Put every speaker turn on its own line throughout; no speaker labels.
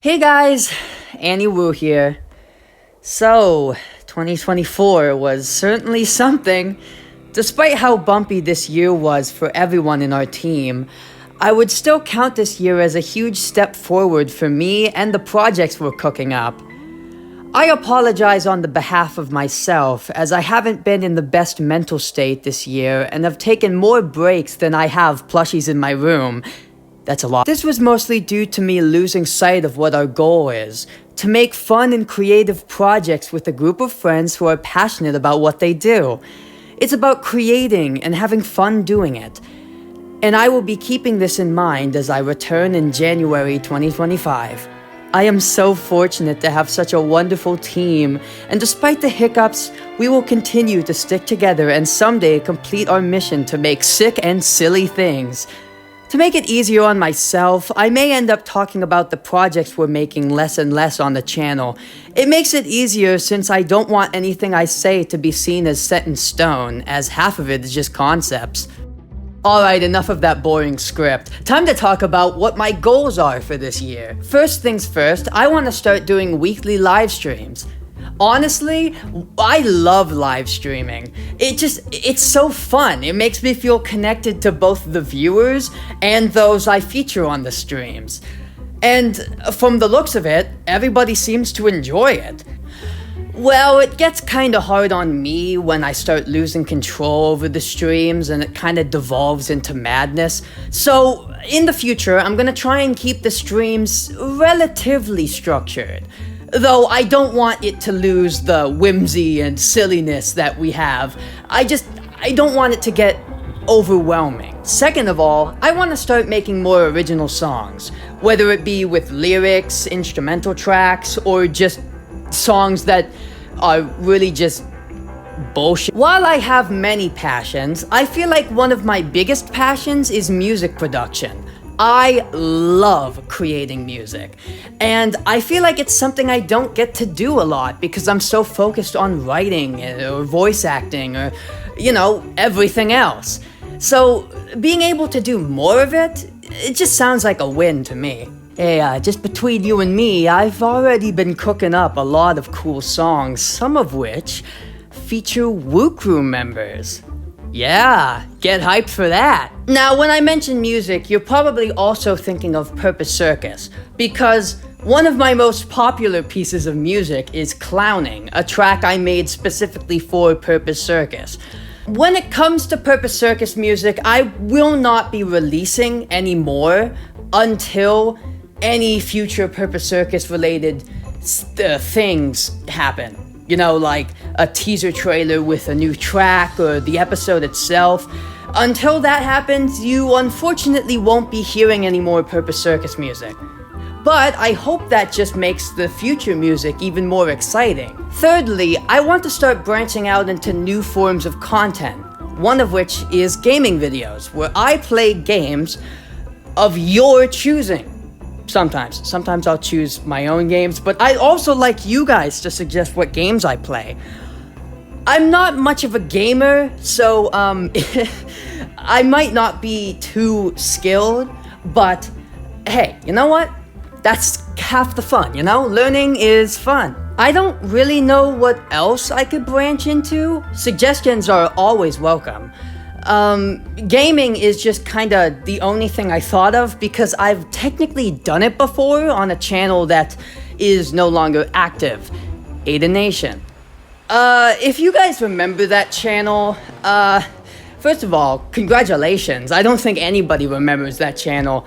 Hey guys, Annie Wu here. So, 2024 was certainly something. Despite how bumpy this year was for everyone in our team, I would still count this year as a huge step forward for me and the projects we're cooking up. I apologize on the behalf of myself, as I haven't been in the best mental state this year and have taken more breaks than I have plushies in my room. That's a lot. This was mostly due to me losing sight of what our goal is: to make fun and creative projects with a group of friends who are passionate about what they do. It's about creating and having fun doing it. And I will be keeping this in mind as I return in January 2025. I am so fortunate to have such a wonderful team, and despite the hiccups, we will continue to stick together and someday complete our mission to make sick and silly things. To make it easier on myself, I may end up talking about the projects we're making less and less on the channel. It makes it easier since I don't want anything I say to be seen as set in stone, as half of it is just concepts. Alright, enough of that boring script. Time to talk about what my goals are for this year. First things first, I want to start doing weekly live streams. Honestly, I love live streaming. It's so fun. It makes me feel connected to both the viewers and those I feature on the streams. And from the looks of it, everybody seems to enjoy it. Well, it gets kinda hard on me when I start losing control over the streams and it kinda devolves into madness. So, in the future, I'm gonna try and keep the streams relatively structured. Though I don't want it to lose the whimsy and silliness that we have. I don't want it to get overwhelming. Second of all, I want to start making more original songs, whether it be with lyrics, instrumental tracks, or just songs that are really just bullshit. While I have many passions, I feel like one of my biggest passions is music production. I love creating music, and I feel like it's something I don't get to do a lot because I'm so focused on writing or voice acting or, everything else. So being able to do more of it just sounds like a win to me. Hey, just between you and me, I've already been cooking up a lot of cool songs, some of which feature Woo Crew members. Yeah, get hyped for that. Now, when I mention music, you're probably also thinking of Purpose Circus, because one of my most popular pieces of music is Clowning, a track I made specifically for Purpose Circus. When it comes to Purpose Circus music, I will not be releasing any more until any future Purpose Circus related things happen. Like a teaser trailer with a new track or the episode itself. Until that happens, you unfortunately won't be hearing any more Purpose Circus music. But I hope that just makes the future music even more exciting. Thirdly, I want to start branching out into new forms of content, one of which is gaming videos, where I play games of your choosing. Sometimes I'll choose my own games, but I'd also like you guys to suggest what games I play. I'm not much of a gamer, so I might not be too skilled, but hey, you know what? That's half the fun, Learning is fun. I don't really know what else I could branch into. Suggestions are always welcome. Gaming is just kinda the only thing I thought of because I've technically done it before on a channel that is no longer active, Ada Nation. If you guys remember that channel, first of all, congratulations. I don't think anybody remembers that channel.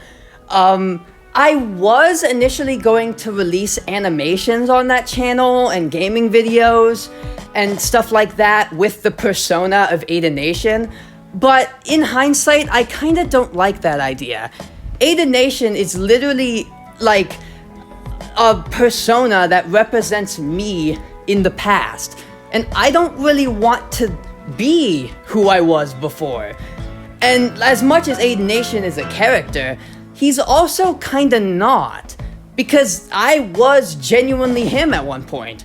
I was initially going to release animations on that channel and gaming videos and stuff like that with the persona of Ada Nation. But in hindsight, I kinda don't like that idea. Ada Nation is literally like a persona that represents me in the past. And I don't really want to be who I was before. And as much as Ada Nation is a character, he's also kinda not. Because I was genuinely him at one point.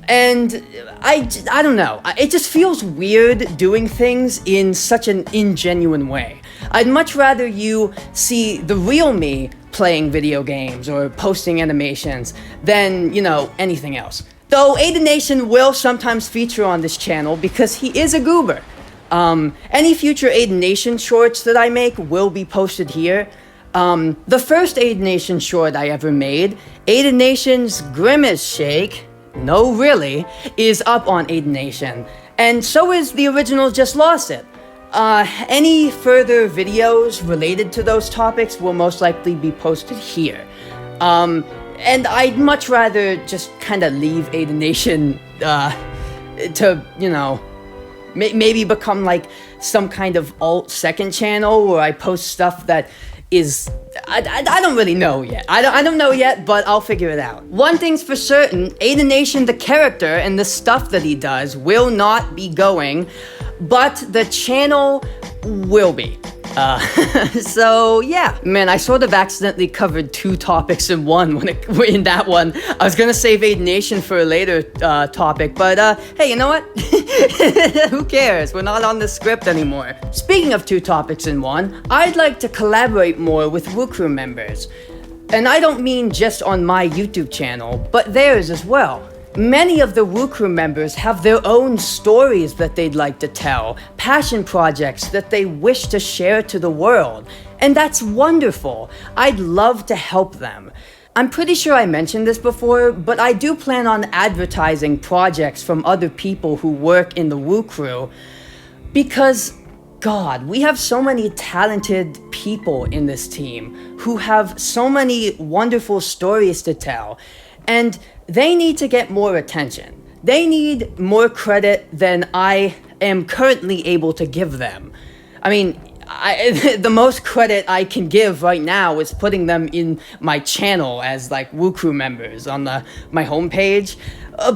And I don't know. It just feels weird doing things in such an ingenuine way. I'd much rather you see the real me playing video games or posting animations than, anything else. Though Aiden Nation will sometimes feature on this channel because he is a goober. Any future Aiden Nation shorts that I make will be posted here. The first Aiden Nation short I ever made, Aiden Nation's Grimace Shake, no really, is up on Aiden Nation. And so is the original Just Lost It. Any further videos related to those topics will most likely be posted here. And I'd much rather just kind of leave Aiden Nation, to, maybe become like some kind of alt second channel where I post stuff that is, I don't really know yet. I don't know yet, but I'll figure it out. One thing's for certain, Aiden Nation, the character and the stuff that he does will not be going, but the channel will be. So yeah, man, I sort of accidentally covered 2 topics in one in that one. I was gonna save Aiden Nation for a later topic, but hey, you know what? Who cares? We're not on the script anymore. Speaking of 2 topics in one, I'd like to collaborate more with Woo Crew members. And I don't mean just on my YouTube channel, but theirs as well. Many of the Woo Crew members have their own stories that they'd like to tell, passion projects that they wish to share to the world, and that's wonderful. I'd love to help them. I'm pretty sure I mentioned this before, but I do plan on advertising projects from other people who work in the Woo Crew, because God, we have so many talented people in this team who have so many wonderful stories to tell, and they need to get more attention. They need more credit than I am currently able to give them. I mean, the most credit I can give right now is putting them in my channel as like Woo Crew members on my homepage,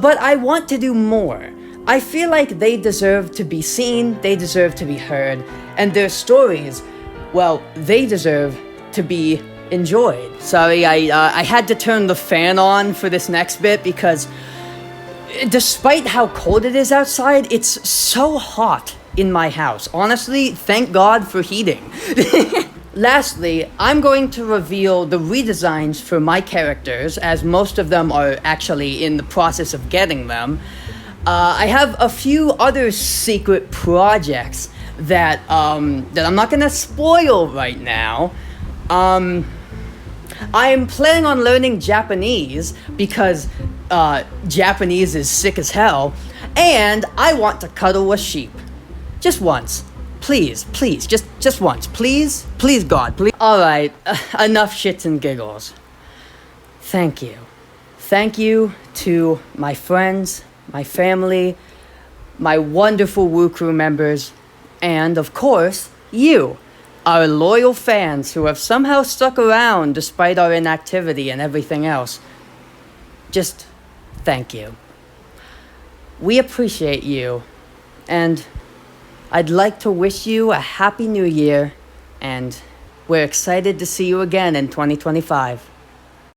but I want to do more. I feel like they deserve to be seen, they deserve to be heard, and their stories, well, they deserve to be enjoyed. Sorry, I had to turn the fan on for this next bit because despite how cold it is outside, it's so hot in my house. Honestly, thank God for heating. Lastly, I'm going to reveal the redesigns for my characters, as most of them are actually in the process of getting them. I have a few other secret projects that I'm not gonna spoil right now. I'm planning on learning Japanese because Japanese is sick as hell, and I want to cuddle a sheep. Just once. Please, just once. Please, God, please. Alright, enough shits and giggles. Thank you. Thank you to my friends, my family, my wonderful Woo Crew members, and of course, you, our loyal fans who have somehow stuck around despite our inactivity and everything else. Just thank you. We appreciate you, and I'd like to wish you a happy new year, and we're excited to see you again in 2025.